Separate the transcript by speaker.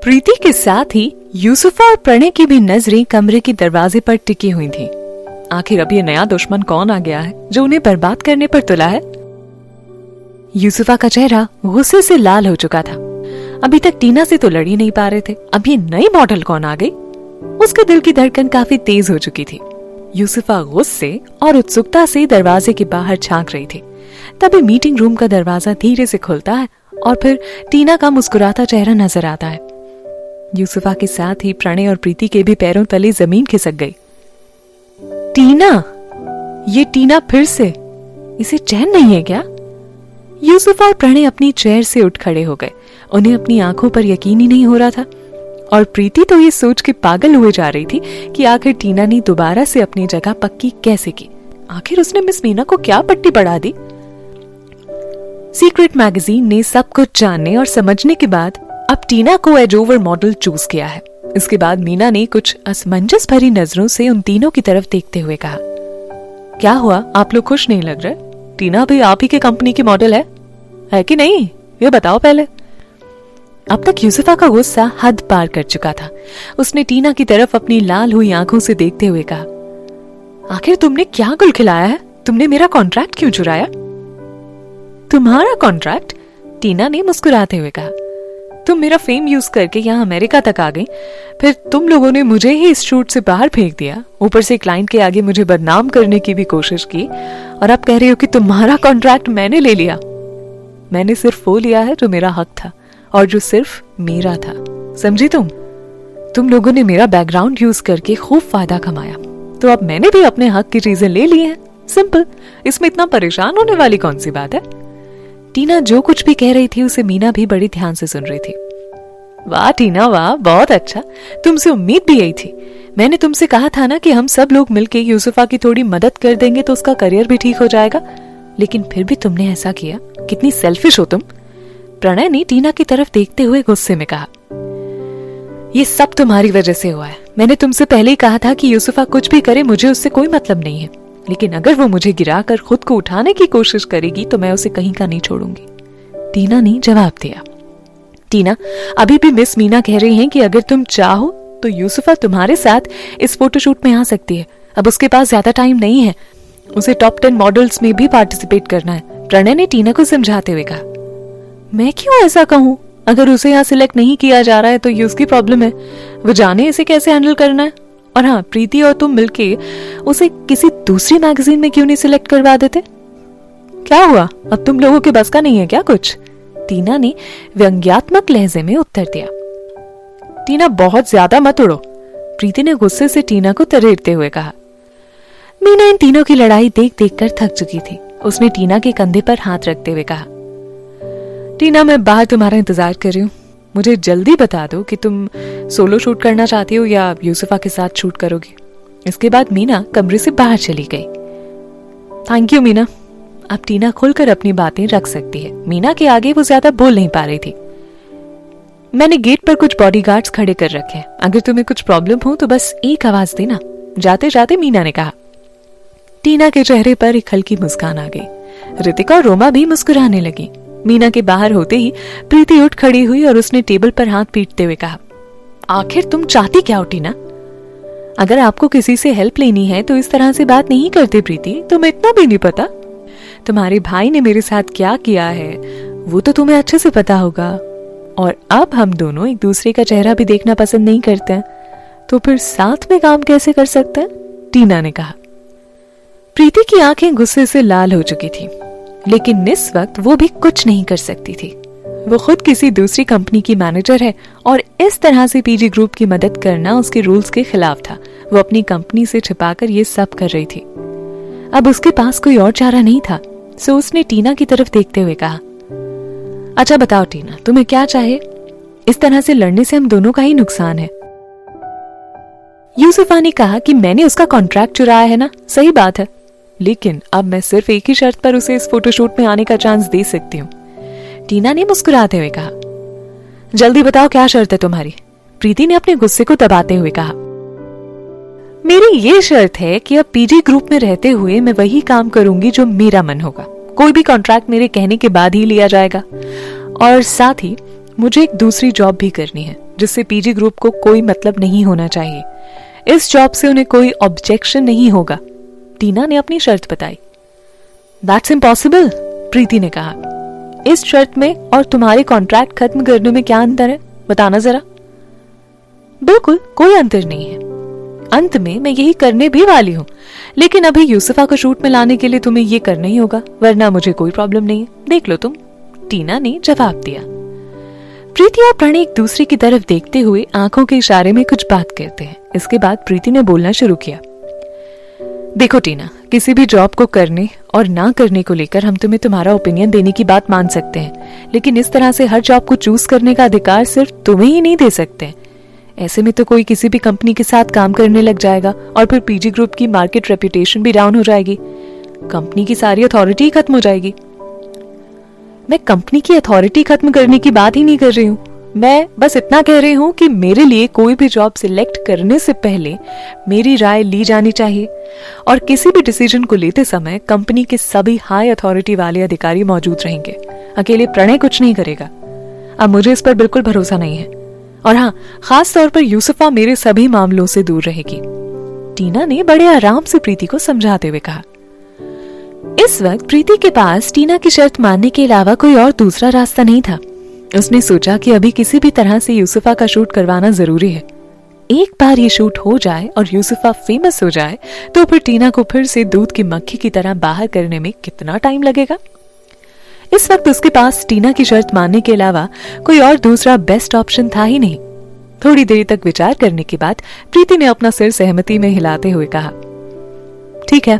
Speaker 1: प्रीति के साथ ही यूसुफा और प्रणय की भी नजरें कमरे के दरवाजे पर टिकी हुई थीं। आखिर अब ये नया दुश्मन कौन आ गया है जो उन्हें बर्बाद करने पर तुला है। यूसुफा का चेहरा गुस्से से लाल हो चुका था। अभी तक टीना से तो लड़ ही नहीं पा रहे थे, अब ये नई मॉडल कौन आ गई। उसके दिल की धड़कन काफी तेज हो चुकी थी। यूसुफा गुस्से और उत्सुकता से दरवाजे के बाहर झांक रही थी। तभी मीटिंग रूम का दरवाजा धीरे से खुलता है और फिर टीना का मुस्कुराता चेहरा नजर आता है। यूसुफा के साथ ही प्रणय और प्रीति के भी पैरों तले जमीन खिसक गई। टीना, ये टीना फिर से, इसे चैन नहीं है क्या? यूसुफा और प्रणय अपनी चेयर से उठ खड़े हो गए। उन्हें अपनी आंखों पर यकीन ही नहीं हो रहा था और प्रीति तो ये सोच के पागल हुए जा रही थी कि आखिर टीना ने दोबारा से अपनी जगह पक्की कैसे की। आखिर उसने मिस मीना को क्या पट्टी पढ़ा दी। सीक्रेट मैगजीन ने सब कुछ जानने और समझने के बाद अब टीना को एज ओवर मॉडल चूज किया है। इसके बाद मीना ने कुछ असमंजस भरी नजरों से उन तीनों की तरफ देखते हुए कहा, क्या हुआ, आप लोग खुश नहीं लग रहे? टीना भी आप ही के कंपनी की मॉडल है कि नहीं, ये बताओ पहले। अब तक यूसुफा का गुस्सा हद पार कर चुका था। उसने टीना की तरफ अपनी लाल हुई आंखों से देखते हुए कहा, आखिर तुमने क्या गुल खिलाया है? तुमने मेरा कॉन्ट्रैक्ट क्यों चुराया? तुम्हारा कॉन्ट्रैक्ट? टीना ने मुस्कुराते हुए कहा, तुम मेरा फेम यूज करके यहाँ अमेरिका तक आ गई, फिर तुम लोगों ने मुझे ही इस शूट से बाहर फेंक दिया, ऊपर से क्लाइंट के आगे मुझे बदनाम करने की भी कोशिश की और अब कह रही हो कि तुम्हारा कॉन्ट्रैक्ट मैंने ले लिया। मैंने सिर्फ वो लिया है जो मेरा हक था और जो सिर्फ मेरा था, समझी तुम लोगों ने मेरा बैकग्राउंड यूज करके खूब फायदा कमाया, तो अब मैंने भी अपने हक की चीजें ले ली हैं। सिंपल, इसमें इतना परेशान होने वाली कौन सी बात है। टीना जो कुछ भी कह रही थी उसे मीना भी बड़ी ध्यान से सुन रही थी। वाह टीना वाह, बहुत अच्छा, तुमसे उम्मीद भी यही थी। मैंने तुमसे कहा था ना कि हम सब लोग मिलके यूसुफा की थोड़ी मदद कर देंगे तो उसका करियर भी ठीक हो जाएगा, लेकिन फिर भी तुमने ऐसा किया। कितनी सेल्फिश हो तुम। प्रणय ने टीना की तरफ देखते हुए गुस्से में कहा, ये सब तुम्हारी वजह से हुआ है। मैंने तुमसे पहले ही कहा था कि यूसुफा कुछ भी करे मुझे उससे कोई मतलब नहीं है, लेकिन अगर वो मुझे गिराकर खुद को उठाने की कोशिश करेगी तो मैं उसे कहीं का नहीं छोड़ूंगी। टीना ने जवाब दिया। टीना, अभी भी मिस मीना कह रही हैं कि अगर तुम चाहो तो यूसुफा तुम्हारे साथ इस फोटोशूट में आ सकती है। अब उसके पास ज्यादा टाइम नहीं है, उसे टॉप 10 मॉडल्स में भी पार्टिसिपेट करना है। प्रणय ने टीना को समझाते हुए कहा, मैं क्यों ऐसा कहूँ? अगर उसे यहाँ सिलेक्ट नहीं किया जा रहा है तो ये उसकी प्रॉब्लम है, वो जाने इसे कैसे हैंडल करना है। और हाँ, प्रीति और तुम मिलके उसे किसी दूसरी मैगजीन में क्यों नहीं सिलेक्ट करवा देते? क्या हुआ, अब तुम लोगों के बस का नहीं है क्या कुछ? टीना ने व्यंग्यात्मक लहजे में उत्तर दिया। टीना, बहुत ज्यादा मत उड़ो, प्रीति ने गुस्से से टीना को तरेरते हुए कहा। मीना इन तीनों की लड़ाई देख देख कर थक चुकी थी। उसने टीना के कंधे पर हाथ रखते हुए कहा, टीना, मैं बाहर तुम्हारा इंतजार कर रही हूँ। मुझे जल्दी बता दो कि तुम सोलो शूट करना चाहती हो या यूसुफा के साथ शूट करोगी। इसके बाद मीना कमरे से बाहर चली गई। Thank you Meena. अब टीना खुलकर अपनी बातें रख सकती है। मीना के आगे वो ज्यादा बोल नहीं पा रही थी। मैंने गेट पर कुछ बॉडीगार्ड्स खड़े कर रखे हैं, अगर तुम्हें कुछ प्रॉब्लम हो तो बस एक आवाज देना, जाते जाते मीना ने कहा। टीना के चेहरे पर एक हल्की मुस्कान आ गई। ऋतिका और रोमा भी मुस्कुराने लगी। मीना के बाहर होते ही प्रीति उठ खड़ी हुई और उसने टेबल पर हाथ पीटते हुए कहा, आखिर तुम चाहती क्या हो टीना? अगर आपको किसी से हेल्प लेनी है तो इस तरह से बात नहीं करते प्रीति, तुम्हें इतना भी नहीं पता? तुम्हारे भाई ने मेरे साथ क्या किया है वो तो तुम्हें अच्छे से पता होगा, और अब हम दोनों एक दूसरे का चेहरा भी देखना पसंद नहीं करते हैं, तो फिर साथ में काम कैसे कर सकते हैं? टीना ने कहा। प्रीति की आंखें गुस्से से लाल हो चुकी थी, लेकिन इस वक्त वो भी कुछ नहीं कर सकती थी। वो खुद किसी दूसरी कंपनी की मैनेजर है और इस तरह से पीजी ग्रुप की मदद करना उसके रूल्स के खिलाफ था। वो अपनी कंपनी से छिपाकर ये सब कर रही थी। अब उसके पास कोई और चारा नहीं था, सो उसने टीना की तरफ देखते हुए कहा, अच्छा बताओ टीना, तुम्हें क्या चाहिए? इस तरह से लड़ने से हम दोनों का ही नुकसान है। यूसुफा ने कहा कि मैंने उसका कॉन्ट्रैक्ट चुराया है ना, सही बात है, लेकिन अब मैं सिर्फ एक ही शर्त पर उसे इस फोटोशूट में आने का चांस दे सकती हूँ। टीना ने मुस्कुराते हुए कहा। जल्दी बताओ क्या शर्त है तुम्हारी? प्रीति ने अपने गुस्से को दबाते हुए कहा। मेरी ये शर्त है कि अब पीजी ग्रुप में रहते हुए मैं वही काम करूंगी जो मेरा मन होगा। कोई भी कॉन्ट्रैक्ट मेरे कहने के बाद ही लिया जाएगा, और साथ ही मुझे एक दूसरी जॉब भी करनी है जिससे पीजी ग्रुप को कोई मतलब नहीं होना चाहिए। इस जॉब से उन्हें कोई ऑब्जेक्शन नहीं होगा। टीना ने अपनी शर्त बताई। दैट्स इम्पॉसिबल, प्रीति ने कहा। इस शर्त में और तुम्हारे कॉन्ट्रैक्ट खत्म करने में क्या अंतर है, बताना जरा। बिल्कुल कोई अंतर नहीं है। अंत में मैं यही करने भी वाली हूँ, लेकिन अभी यूसुफा को शूट में लाने के लिए तुम्हें ये करना ही होगा, वरना मुझे कोई प्रॉब्लम नहीं है, देख लो तुम, टीना ने जवाब दिया। प्रीति और प्रणय एक दूसरे की तरफ देखते हुए आंखों के इशारे में कुछ बात करते हैं। इसके बाद प्रीति ने बोलना शुरू किया। देखो टीना, किसी भी जॉब को करने और ना करने को लेकर हम तुम्हें तुम्हारा ओपिनियन देने की बात मान सकते हैं, लेकिन इस तरह से हर जॉब को चूज करने का अधिकार सिर्फ तुम्हें ही नहीं दे सकते। ऐसे में तो कोई किसी भी कंपनी के साथ काम करने लग जाएगा और फिर पीजी ग्रुप की मार्केट रेपुटेशन भी डाउन हो जाएगी, कंपनी की सारी अथॉरिटी खत्म हो जाएगी। मैं कंपनी की अथॉरिटी खत्म करने की बात ही नहीं कर रही हूँ, मैं बस इतना कह रही हूँ कि मेरे लिए कोई भी जॉब सिलेक्ट करने से पहले मेरी राय ली जानी चाहिए और किसी भी डिसीजन को लेते समय कंपनी के सभी हाई अथॉरिटी वाले अधिकारी मौजूद रहेंगे। अकेले प्रणय कुछ नहीं करेगा। अब मुझे इस पर बिल्कुल भरोसा नहीं है, और हाँ, खास तौर पर यूसुफा मेरे सभी मामलों से दूर रहेगी, टीना ने बड़े आराम से प्रीति को समझाते हुए कहा। इस वक्त प्रीति के पास टीना की शर्त मानने के अलावा कोई और दूसरा रास्ता नहीं था। उसने सोचा कि अभी किसी भी तरह से यूसुफा का शूट करवाना जरूरी है। एक बार ये शूट हो जाए और यूसुफा फेमस हो जाए तो फिर टीना को फिर से दूध की मक्खी की तरह बाहर करने में कितना टाइम लगेगा। इस वक्त उसके पास टीना की शर्त मानने के अलावा कोई और दूसरा बेस्ट ऑप्शन था ही नहीं। थोड़ी देर तक विचार करने के बाद प्रीति ने अपना सिर सहमति में हिलाते हुए कहा, ठीक है,